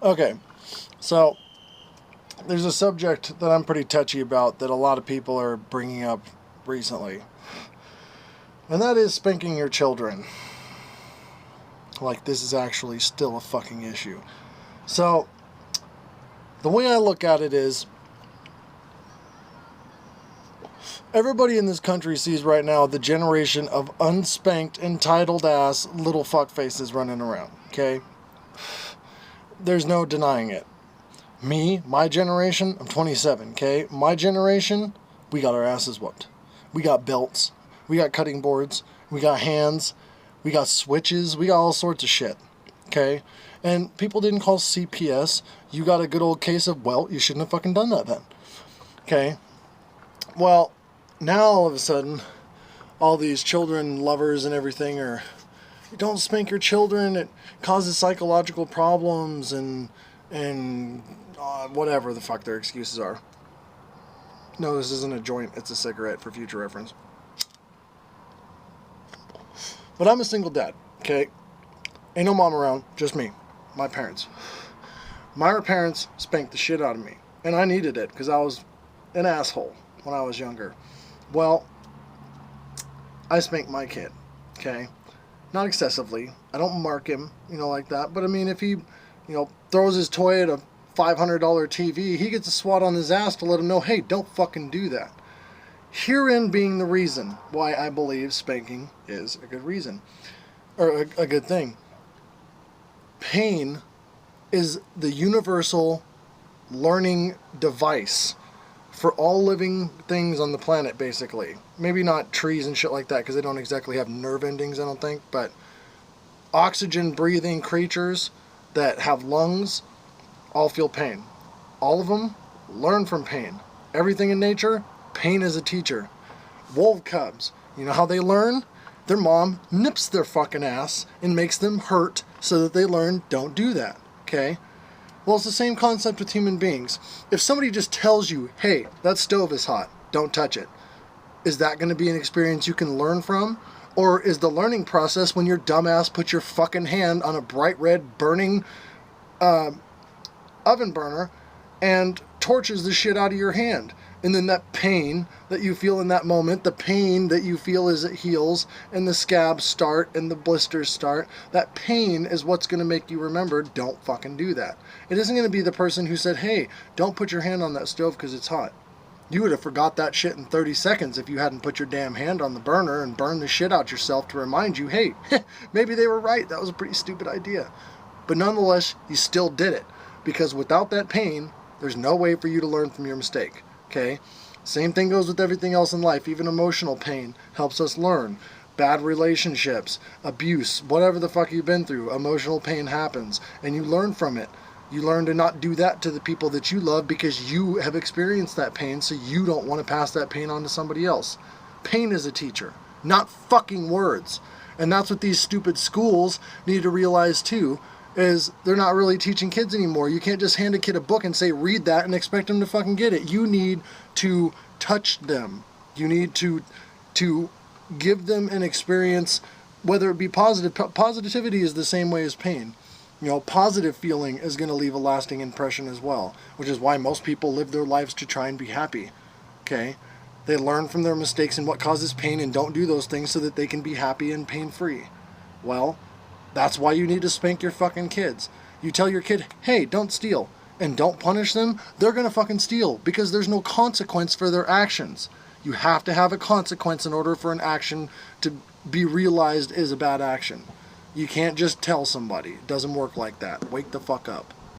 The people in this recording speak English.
Okay, so there's a subject that I'm pretty touchy about that a lot of people are bringing up recently. And that is spanking your children. Like, this is actually still a fucking issue. So, the way I look at it is, everybody in this country sees right now the generation of unspanked, entitled ass little fuckfaces running around, okay? There's no denying it. Me, my generation, I'm 27, okay? My generation, we got our asses whooped. We got belts, we got cutting boards, we got hands, we got switches, we got all sorts of shit, okay? And people didn't call CPS. You got a good old case of, well, you shouldn't have fucking done that then, okay? Well, now all of a sudden, all these children lovers and everything are, don't spank your children, it causes psychological problems and whatever the fuck their excuses are. No, this isn't a joint, it's a cigarette for future reference. But I'm a single dad, okay? Ain't no mom around, just me, my parents. My parents spanked the shit out of me, and I needed it because I was an asshole when I was younger. Well, I spanked my kid, okay? Not excessively. I don't mark him, like that. But I mean, if he, throws his toy at a $500 TV, he gets a swat on his ass to let him know, hey, don't fucking do that. Herein being the reason why I believe spanking is a good reason, or a good thing. Pain is the universal learning device for all living things on the planet, basically. Maybe not trees and shit like that, because they don't exactly have nerve endings, I don't think, but oxygen-breathing creatures that have lungs all feel pain. All of them learn from pain. Everything in nature, pain is a teacher. Wolf cubs, you know how they learn? Their mom nips their fucking ass and makes them hurt so that they learn, don't do that, okay? Well, it's the same concept with human beings. If somebody just tells you, hey, that stove is hot, don't touch it, is that going to be an experience you can learn from? Or is the learning process when your dumbass puts your fucking hand on a bright red burning oven burner and torches the shit out of your hand? And then that pain that you feel in that moment, the pain that you feel as it heals and the scabs start and the blisters start, that pain is what's going to make you remember, don't fucking do that. It isn't going to be the person who said, hey, don't put your hand on that stove because it's hot. You would have forgot that shit in 30 seconds if you hadn't put your damn hand on the burner and burned the shit out yourself to remind you, hey, maybe they were right. That was a pretty stupid idea. But nonetheless, you still did it. Because without that pain, there's no way for you to learn from your mistake. Okay? Same thing goes with everything else in life. Even emotional pain helps us learn. Bad relationships, abuse, whatever the fuck you've been through, emotional pain happens. And you learn from it. You learn to not do that to the people that you love because you have experienced that pain, so you don't want to pass that pain on to somebody else. Pain is a teacher, not fucking words. And that's what these stupid schools need to realize too, is they're not really teaching kids anymore. You can't just hand a kid a book and say, read that, and expect them to fucking get it. You need to touch them. You need to give them an experience, whether it be positive. Positivity is the same way as pain. Positive feeling is going to leave a lasting impression as well, which is why most people live their lives to try and be happy. Okay? They learn from their mistakes and what causes pain and don't do those things so that they can be happy and pain-free. Well, that's why you need to spank your fucking kids. You tell your kid, hey, don't steal, and don't punish them, they're going to fucking steal because there's no consequence for their actions. You have to have a consequence in order for an action to be realized as a bad action. You can't just tell somebody. It doesn't work like that. Wake the fuck up.